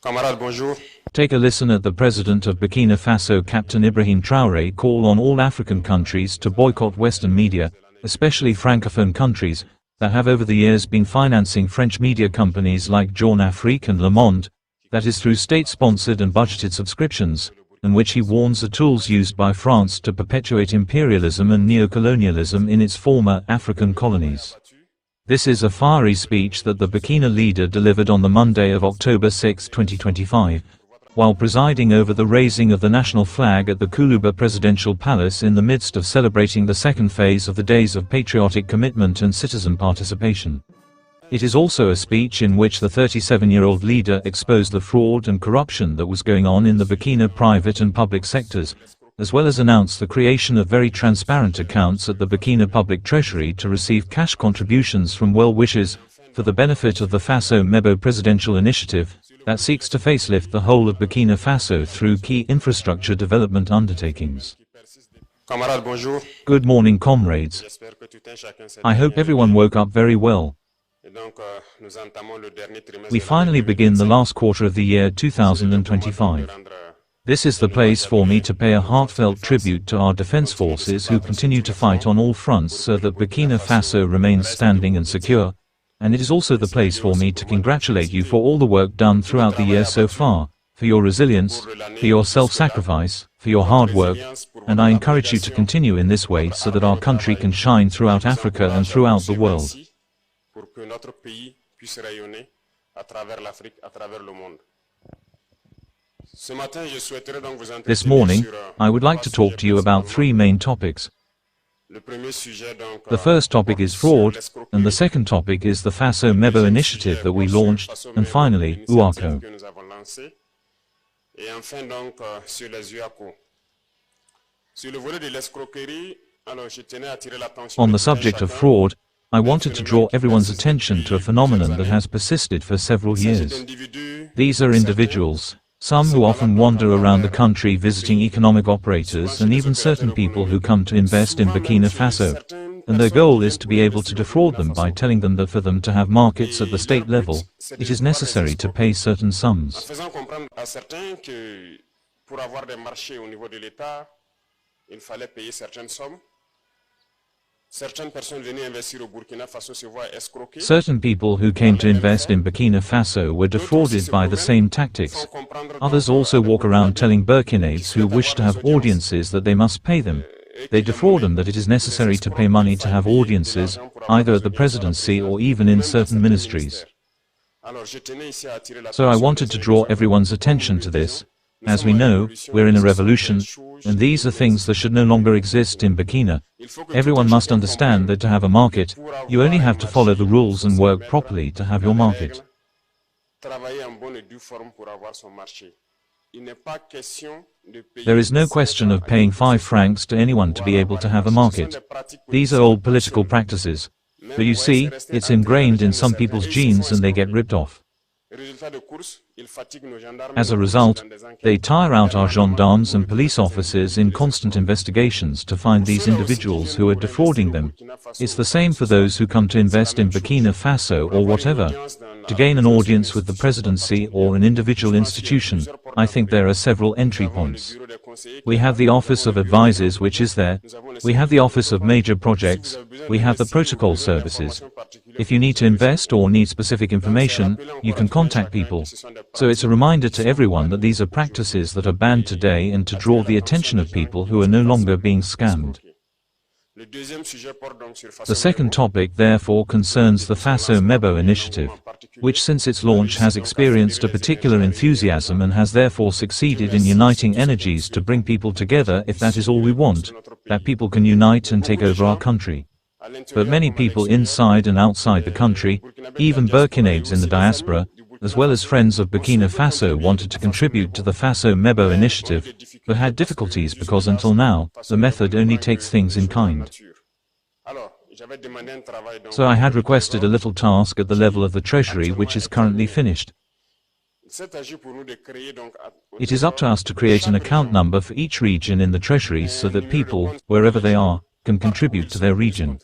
Camarades, bonjour. Take a listen at the President of Burkina Faso, Captain Ibrahim Traore, call on all African countries to boycott Western media, especially Francophone countries, that have over the years been financing French media companies like Jeune Afrique and Le Monde, that is through state-sponsored and budgeted subscriptions, in which he warns the tools used by France to perpetuate imperialism and neocolonialism in its former African colonies. This is a fiery speech that the Burkina leader delivered on the Monday of October 6, 2025, while presiding over the raising of the national flag at the Koulouba presidential palace in the midst of celebrating the second phase of the Days of Patriotic Commitment and Citizen Participation. It is also a speech in which the 37-year-old leader exposed the fraud and corruption that was going on in the Burkina private and public sectors, as well as announced the creation of very transparent accounts at the Burkina public treasury to receive cash contributions from well-wishers, for the benefit of the Faso Mebo presidential initiative, that seeks to facelift the whole of Burkina Faso through key infrastructure development undertakings. Camarades, bonjour. Good morning, comrades. I hope everyone woke up very well. We finally begin the last quarter of the year 2025. This is the place for me to pay a heartfelt tribute to our defense forces who continue to fight on all fronts so that Burkina Faso remains standing and secure, and it is also the place for me to congratulate you for all the work done throughout the year so far, for your resilience, for your self-sacrifice, for your hard work, and I encourage you to continue in this way so that our country can shine throughout Africa and throughout the world. This morning, I would like to talk to you about three main topics. The first topic is fraud, and the second topic is the Faso Mebo initiative that we launched, and finally, UACO. On the subject of fraud, I wanted to draw everyone's attention to a phenomenon that has persisted for several years. These are individuals, some who often wander around the country visiting economic operators and even certain people who come to invest in Burkina Faso, and their goal is to be able to defraud them by telling them that for them to have markets at the state level, it is necessary to pay certain sums. Certain people who came to invest in Burkina Faso were defrauded by the same tactics. Others also walk around telling Burkinabes who wish to have audiences that they must pay them. They defraud them that it is necessary to pay money to have audiences, either at the presidency or even in certain ministries. So I wanted to draw everyone's attention to this. As we know, we're in a revolution, and these are things that should no longer exist in Burkina. Everyone must understand that to have a market, you only have to follow the rules and work properly to have your market. There is no question of paying 5 francs to anyone to be able to have a market. These are old political practices. But you see, it's ingrained in some people's genes and they get ripped off. As a result, they tire out our gendarmes and police officers in constant investigations to find these individuals who are defrauding them. It's the same for those who come to invest in Burkina Faso or whatever. To gain an audience with the presidency or an individual institution, I think there are several entry points. We have the Office of Advisors, which is there. We have the Office of Major Projects. We have the protocol services. If you need to invest or need specific information, you can contact people. So it's a reminder to everyone that these are practices that are banned today and to draw the attention of people who are no longer being scammed. The second topic therefore concerns the Faso Mebo initiative, which since its launch has experienced a particular enthusiasm and has therefore succeeded in uniting energies to bring people together. If that is all we want, that people can unite and take over our country. But many people inside and outside the country, even Burkinabes in the diaspora, as well as friends of Burkina Faso, wanted to contribute to the Faso Mebo initiative, but had difficulties because until now, the method only takes things in kind. So I had requested a little task at the level of the treasury, which is currently finished. It is up to us to create an account number for each region in the treasury so that people, wherever they are, can contribute to their region.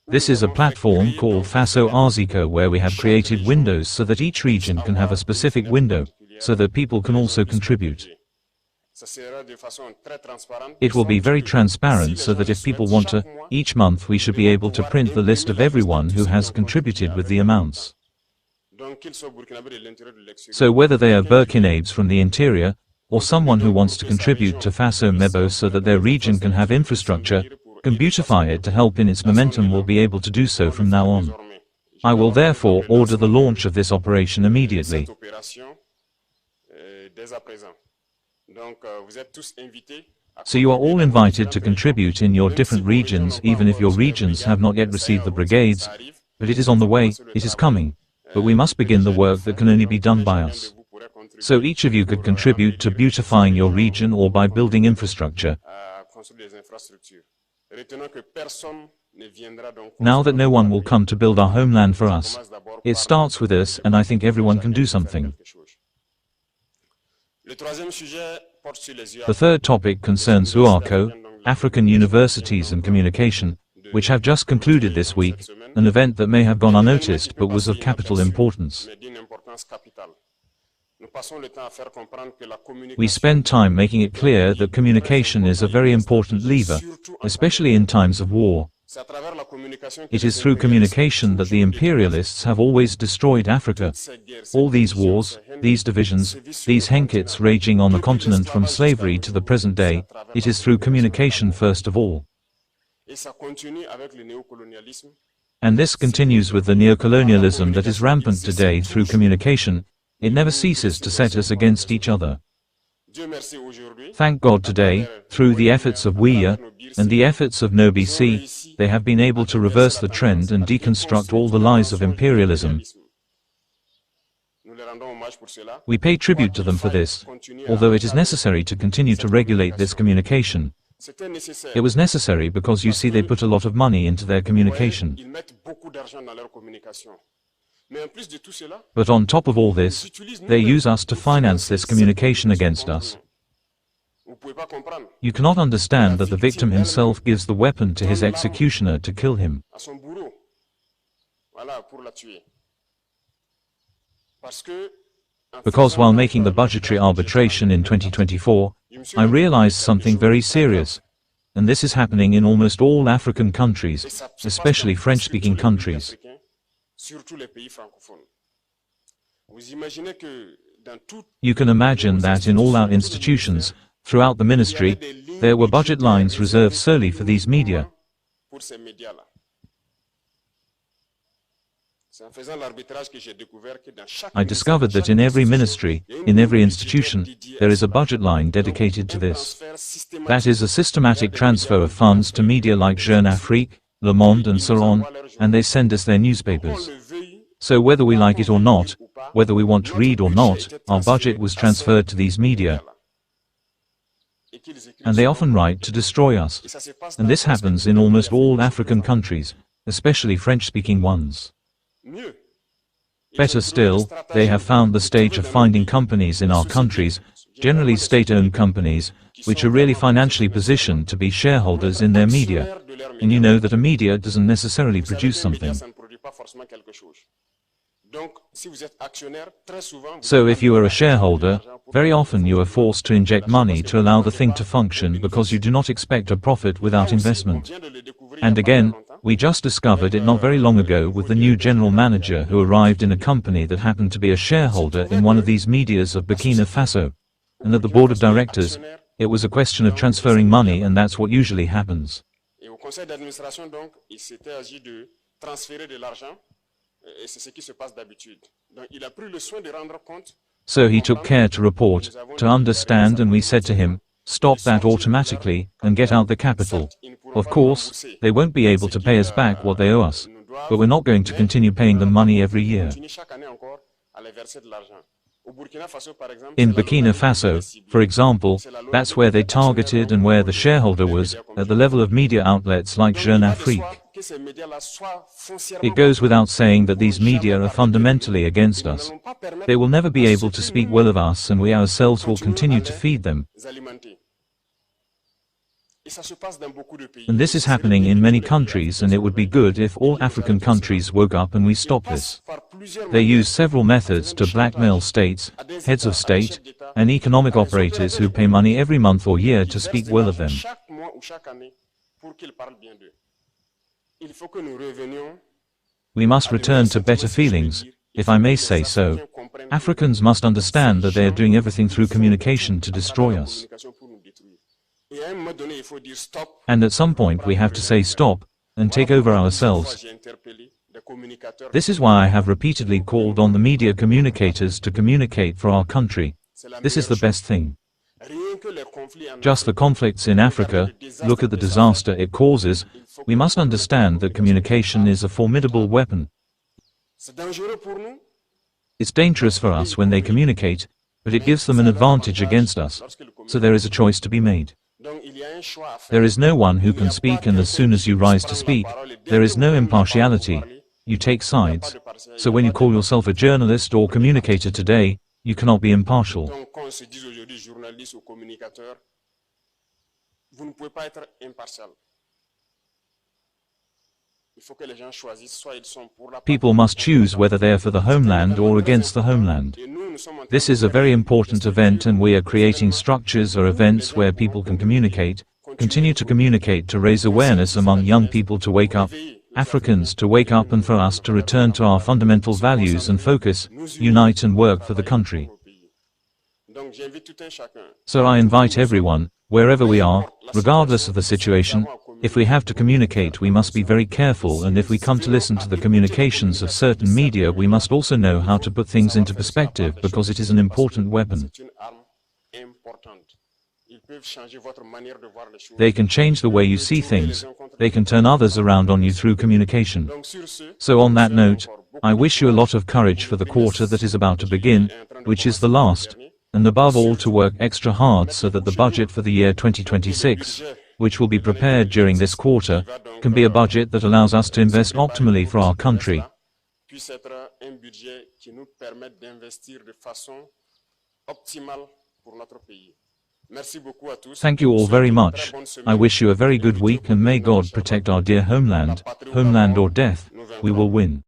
This is a platform called Faso Mebo where we have created windows so that each region can have a specific window, so that people can also contribute. It will be very transparent so that if people want to, each month we should be able to print the list of everyone who has contributed with the amounts. So whether they are Burkinabes from the interior, or someone who wants to contribute to Faso Mebo so that their region can have infrastructure, can beautify it to help in its momentum, will be able to do so from now on. I will therefore order the launch of this operation immediately. So you are all invited to contribute in your different regions, even if your regions have not yet received the brigades, but it is on the way, it is coming, but we must begin the work that can only be done by us. So each of you could contribute to beautifying your region or by building infrastructure. Now that no one will come to build our homeland for us, it starts with us, and I think everyone can do something. The third topic concerns UARCO, African Universities and Communication, which have just concluded this week, an event that may have gone unnoticed but was of capital importance. We spend time making it clear that communication is a very important lever, especially in times of war. It is through communication that the imperialists have always destroyed Africa. All these wars, these divisions, these henkits raging on the continent from slavery to the present day, it is through communication first of all. And this continues with the neocolonialism that is rampant today through communication. It never ceases to set us against each other. Thank God today, through the efforts of WIA, and the efforts of NOBC, they have been able to reverse the trend and deconstruct all the lies of imperialism. We pay tribute to them for this, although it is necessary to continue to regulate this communication. It was necessary because you see they put a lot of money into their communication. But on top of all this, they use us to finance this communication against us. You cannot understand that the victim himself gives the weapon to his executioner to kill him. Because while making the budgetary arbitration in 2024, I realized something very serious. And this is happening in almost all African countries, especially French-speaking countries. You can imagine that in all our institutions, throughout the ministry, there were budget lines reserved solely for these media. I discovered that in every ministry, in every institution, there is a budget line dedicated to this. That is a systematic transfer of funds to media like Jeune Afrique, Le Monde and so on, and they send us their newspapers. So whether we like it or not, whether we want to read or not, our budget was transferred to these media. And they often write to destroy us. And this happens in almost all African countries, especially French-speaking ones. Better still, they have found the stage of finding companies in our countries, generally state-owned companies, which are really financially positioned to be shareholders in their media. And you know that a media doesn't necessarily produce something. So if you are a shareholder, very often you are forced to inject money to allow the thing to function because you do not expect a profit without investment. And again, we just discovered it not very long ago with the new general manager who arrived in a company that happened to be a shareholder in one of these medias of Burkina Faso. And at the board of directors, it was a question of transferring money, and that's what usually happens. So he took care to report, to understand, and we said to him, stop that automatically, and get out the capital. Of course, they won't be able to pay us back what they owe us, but we're not going to continue paying them money every year. In Burkina Faso, for example, that's where they targeted and where the shareholder was, at the level of media outlets like Jeune Afrique. It goes without saying that these media are fundamentally against us. They will never be able to speak well of us, and we ourselves will continue to feed them. And this is happening in many countries, and it would be good if all African countries woke up and we stopped this. They use several methods to blackmail states, heads of state, and economic operators who pay money every month or year to speak well of them. We must return to better feelings, if I may say so. Africans must understand that they are doing everything through communication to destroy us. And at some point we have to say stop, and take over ourselves. This is why I have repeatedly called on the media communicators to communicate for our country. This is the best thing. Just the conflicts in Africa, look at the disaster it causes. We must understand that communication is a formidable weapon. It's dangerous for us when they communicate, but it gives them an advantage against us. So there is a choice to be made. There is no one who can speak, and as soon as you rise to speak, there is no impartiality. You take sides. So when you call yourself a journalist or communicator today, you cannot be impartial. People must choose whether they are for the homeland or against the homeland. This is a very important event, and we are creating structures or events where people can communicate, continue to communicate, to raise awareness among young people to wake up, Africans to wake up, and for us to return to our fundamental values and focus, unite and work for the country. So I invite everyone, wherever we are, regardless of the situation, if we have to communicate, we must be very careful, and if we come to listen to the communications of certain media, we must also know how to put things into perspective, because it is an important weapon. They can change the way you see things. They can turn others around on you through communication. So on that note, I wish you a lot of courage for the quarter that is about to begin, which is the last, and above all to work extra hard so that the budget for the year 2026, which will be prepared during this quarter, can be a budget that allows us to invest optimally for our country. Thank you all very much. I wish you a very good week, and may God protect our dear homeland, homeland or death. We will win.